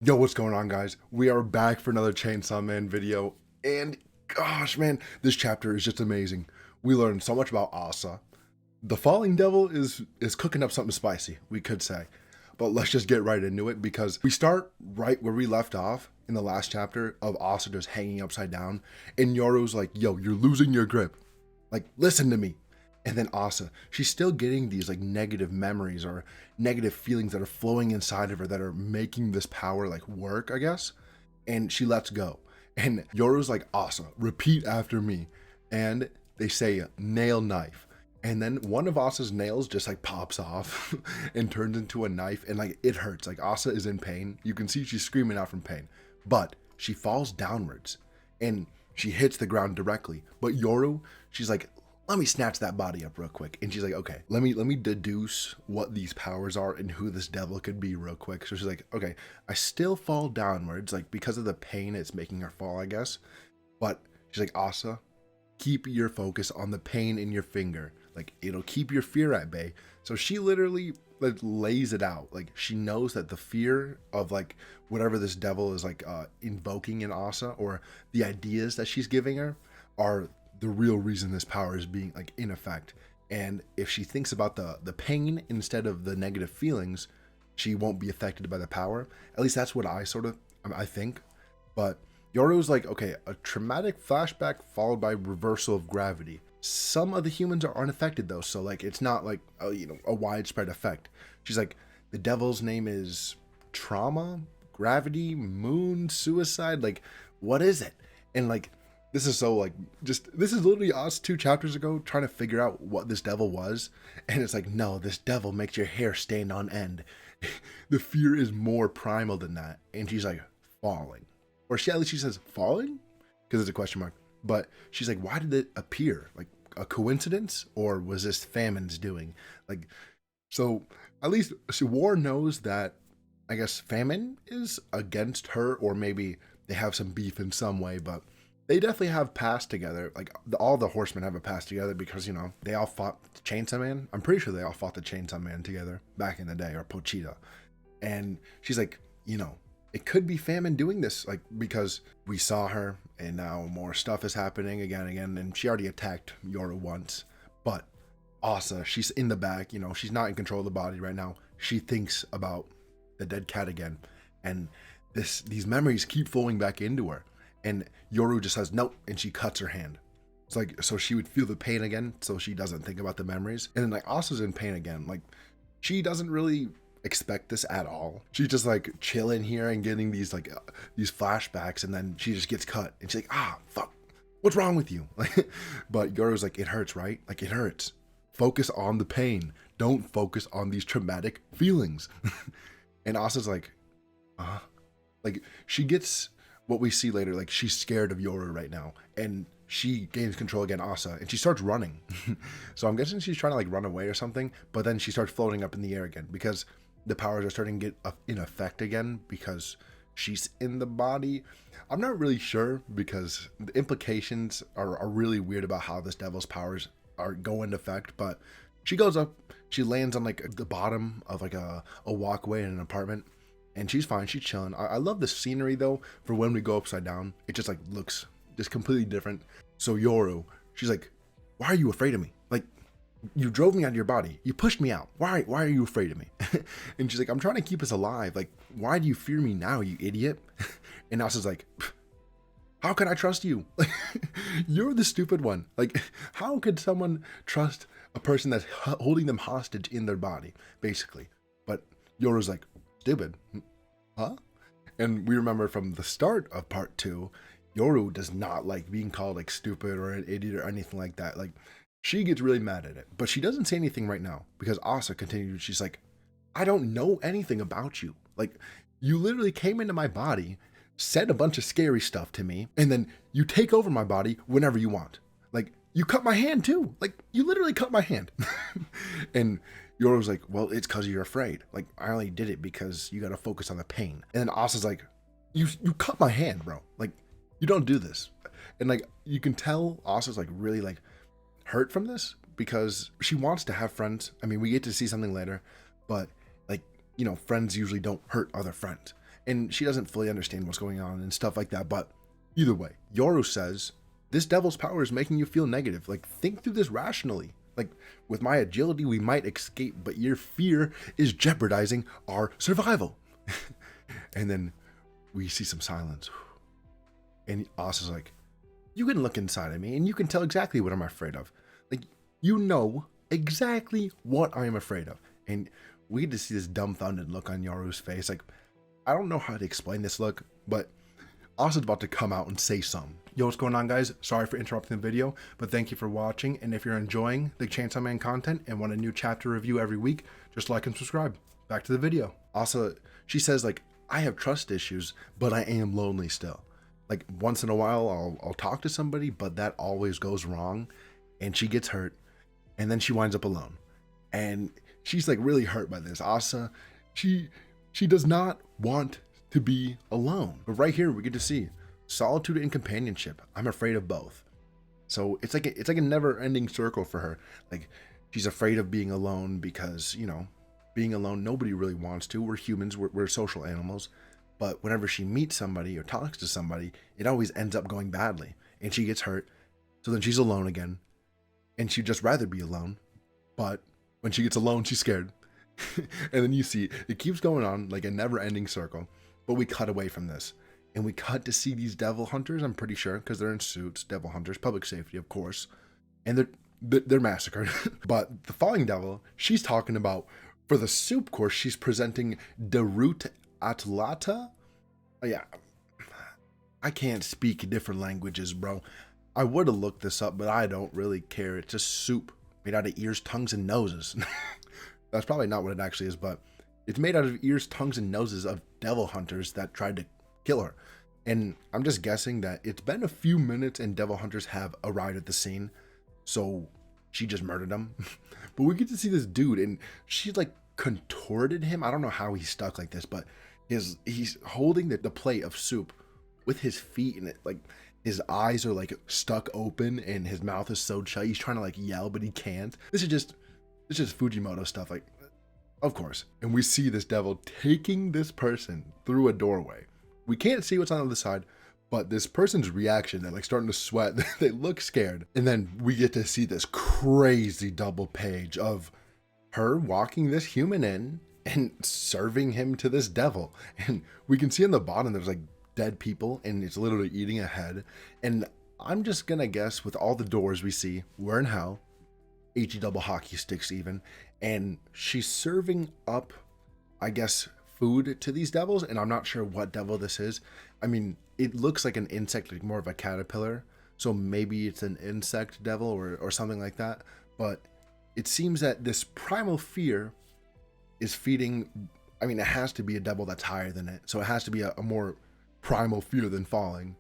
Yo, what's going on, guys? We are back for another Chainsaw Man video, and gosh, man, this chapter is just amazing. We learned so much about Asa. The Falling Devil is cooking up something spicy, we could say. But let's just get right into it because we start right where we left off in the last chapter of Asa just hanging upside down, and Yoru's like, "Yo, you're losing your grip. Like, listen to me." And then Asa, she's still getting these like negative memories or negative feelings that are flowing inside of her that are making this power like work, I guess. And she lets go. And Yoru's like, "Asa, repeat after me." And they say nail knife. And then one of Asa's nails just like pops off and turns into a knife, and like it hurts. Like Asa is in pain. You can see she's screaming out from pain. But she falls downwards and she hits the ground directly. But Yoru, she's like, "Let me snatch that body up real quick." And she's like, "Okay, let me deduce what these powers are and who this devil could be real quick." So she's like, "Okay, I still fall downwards, like because of the pain it's making her fall, I guess." But she's like, "Asa, keep your focus on the pain in your finger. Like it'll keep your fear at bay." So she literally like lays it out. Like she knows that the fear of like whatever this devil is like invoking in Asa, or the ideas that she's giving her, are the real reason this power is being like in effect. And if she thinks about the pain instead of the negative feelings, she won't be affected by the power. At least that's what I think. But Yoru's like, "Okay, a traumatic flashback followed by reversal of gravity. Some of the humans are unaffected though, so like it's not like a widespread effect." She's like, "The devil's name is trauma, gravity, moon, suicide. Like, what is it?" And like, this is so like, just this is literally us 2 chapters ago trying to figure out what this devil was, and it's like, no, this devil makes your hair stand on end. The fear is more primal than that. And she's like, "Falling," or she, at least she says falling because it's a question mark. But she's like, "Why did it appear? Like a coincidence, or was this famine's doing?" Like, so at least War knows that, I guess, famine is against her, or maybe they have some beef in some way. But they definitely have passed together. Like all the horsemen have a past together because they all fought Chainsaw Man. I'm pretty sure they all fought the Chainsaw Man together back in the day, or Pochita. And she's like, it could be famine doing this, like because we saw her, and now more stuff is happening again and again. And she already attacked Yoru once, but Asa, she's in the back. She's not in control of the body right now. She thinks about the dead cat again, and these memories keep flowing back into her. And Yoru just says nope, and she cuts her hand. It's like, so she would feel the pain again, so she doesn't think about the memories. And then like Asa's in pain again. Like she doesn't really expect this at all. She's just like chilling here and getting these these flashbacks, and then she just gets cut, and she's like, "Ah, fuck, what's wrong with you?" Like, but Yoru's like, "It hurts, right? Like it hurts. Focus on the pain. Don't focus on these traumatic feelings." And Asa's like, like she gets what we see later. Like she's scared of Yoru right now, and she gains control again, Asa, and she starts running. So I'm guessing she's trying to like run away or something, but then she starts floating up in the air again because the powers are starting to get in effect again because she's in the body. I'm not really sure because the implications are really weird about how this devil's powers are go into effect. But she goes up, she lands on like the bottom of like a walkway in an apartment, and she's fine, she's chilling. I love the scenery though. For when we go upside down, it just like looks just completely different. So Yoru, she's like, "Why are you afraid of me? Like, you drove me out of your body. You pushed me out. Why are you afraid of me?" And she's like, "I'm trying to keep us alive. Like, why do you fear me now, you idiot?" And Asa's like, "How can I trust you? Like, you're the stupid one. Like, how could someone trust a person that's holding them hostage in their body, basically?" But Yoru's like, "Stupid? Huh?" And we remember from the start of part 2, Yoru does not like being called like stupid or an idiot or anything like that. Like she gets really mad at it, but she doesn't say anything right now because Asa continues. She's like, "I don't know anything about you. Like you literally came into my body, said a bunch of scary stuff to me, and then you take over my body whenever you want. Like you cut my hand too. Like you literally cut my hand." And Yoru's like, "Well, it's because you're afraid. Like I only did it because you got to focus on the pain." And then Asa's like, you cut my hand, bro. Like you don't do this." And like you can tell Asa's like really like hurt from this because she wants to have friends. I mean, we get to see something later, but like, friends usually don't hurt other friends. and she doesn't fully understand what's going on and stuff like that. But either way, Yoru says, this devil's power is making you feel negative. Like, think through this rationally. Like, with my agility, we might escape, but your fear is jeopardizing our survival. And then we see some silence. And Asa's like, you can look inside of me and you can tell exactly what I'm afraid of. Like, you know exactly what I am afraid of. And we get to see this dumbfounded look on Yoru's face. Like, I don't know how to explain this look, but Asa's about to come out and say something. Yo, what's going on, guys? Sorry for interrupting the video, but thank you for watching. And if you're enjoying the Chainsaw Man content and want a new chapter review every week, just like and subscribe. Back to the video. Asa, she says, like, I have trust issues, but I am lonely still. Like, once in a while, I'll talk to somebody, but that always goes wrong. And she gets hurt, and then she winds up alone. And she's, like, really hurt by this. Asa, she does not want to be alone. But right here, we get to see solitude and companionship. I'm afraid of both. So it's like a never-ending circle for her. Like, she's afraid of being alone because, you know, being alone, nobody really wants to. We're humans, we're social animals. But whenever she meets somebody or talks to somebody, it always ends up going badly. And she gets hurt. So then she's alone again. And she'd just rather be alone. But when she gets alone, she's scared. And then you see, it keeps going on like a never-ending circle. But we cut away from this. And we cut to see these devil hunters, I'm pretty sure, because they're in suits, devil hunters, public safety, of course. And they're massacred. But the falling devil, she's talking about, for the soup course, she's presenting Derut Atlata. Oh, yeah, I can't speak different languages, bro. I would have looked this up, but I don't really care. It's just soup made out of ears, tongues, and noses. That's probably not what it actually is, but it's made out of ears, tongues, and noses of devil hunters that tried to kill her. And I'm just guessing that it's been a few minutes and devil hunters have arrived at the scene, so she just murdered them. But we get to see this dude, and she like contorted him. I don't know how he's stuck like this, but he's holding the plate of soup with his feet, and it like his eyes are like stuck open and his mouth is sewed shut. He's trying to like yell, but he can't. This is just Fujimoto stuff, like, of course. And we see this devil taking this person through a doorway. We can't see what's on the other side, but this person's reaction, they're like starting to sweat. They look scared. And then we get to see this crazy double page of her walking this human in and serving him to this devil. And we can see on the bottom, there's like dead people and it's literally eating a head. And I'm just gonna guess with all the doors we see, we're in hell, HE double hockey sticks even. And she's serving up, I guess, food to these devils, and I'm not sure what devil this is. I mean, it looks like an insect, like more of a caterpillar, so maybe it's an insect devil or something like that. But it seems that this primal fear is feeding, I mean, it has to be a devil that's higher than it, so it has to be a more primal fear than falling.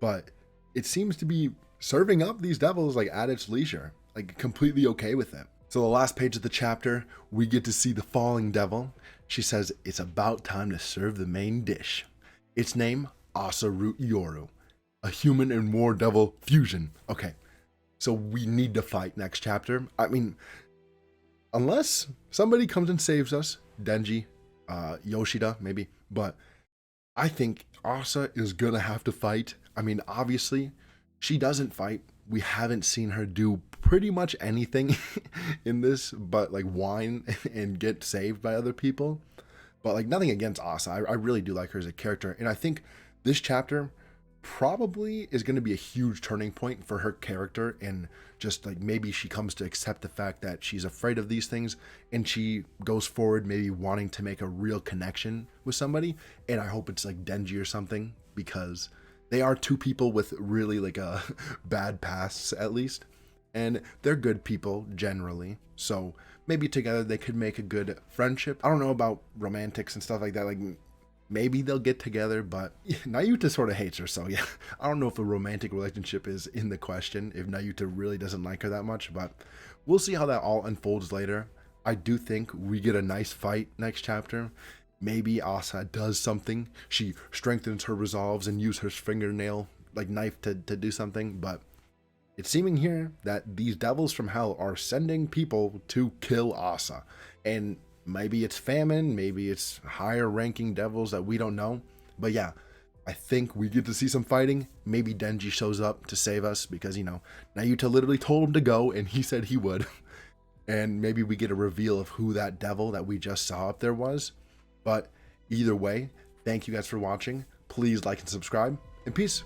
But it seems to be serving up these devils like at its leisure, like completely okay with it. So the last page of the chapter, we get to see the falling devil. She says, it's about time to serve the main dish. Its name, Asa Root Yoru, a human and war devil fusion. Okay, so we need to fight next chapter. I mean, unless somebody comes and saves us, Denji, Yoshida, maybe. But I think Asa is gonna have to fight. I mean, obviously, she doesn't fight. We haven't seen her do pretty much anything in this but like whine and get saved by other people. But like, nothing against Asa. I really do like her as a character, and I think this chapter probably is going to be a huge turning point for her character, and just like maybe she comes to accept the fact that she's afraid of these things and she goes forward maybe wanting to make a real connection with somebody. And I hope it's like Denji or something, because they are two people with really like a bad pasts at least, and they're good people generally. So maybe together they could make a good friendship. I don't know about romantics and stuff like that. Like maybe they'll get together, but Nayuta sort of hates her. So yeah, I don't know if a romantic relationship is in the question, if Nayuta really doesn't like her that much, but we'll see how that all unfolds later. I do think we get a nice fight next chapter. Maybe Asa does something. She strengthens her resolves and uses her fingernail like knife to do something. But it's seeming here that these devils from hell are sending people to kill Asa. And Maybe it's famine, maybe it's higher ranking devils that we don't know. But yeah, I think we get to see some fighting. Maybe Denji shows up to save us because, you know, Nayuta literally told him to go and he said he would. And maybe we get a reveal of who that devil that we just saw up there was. But either way, thank you guys for watching. Please like and subscribe, and peace.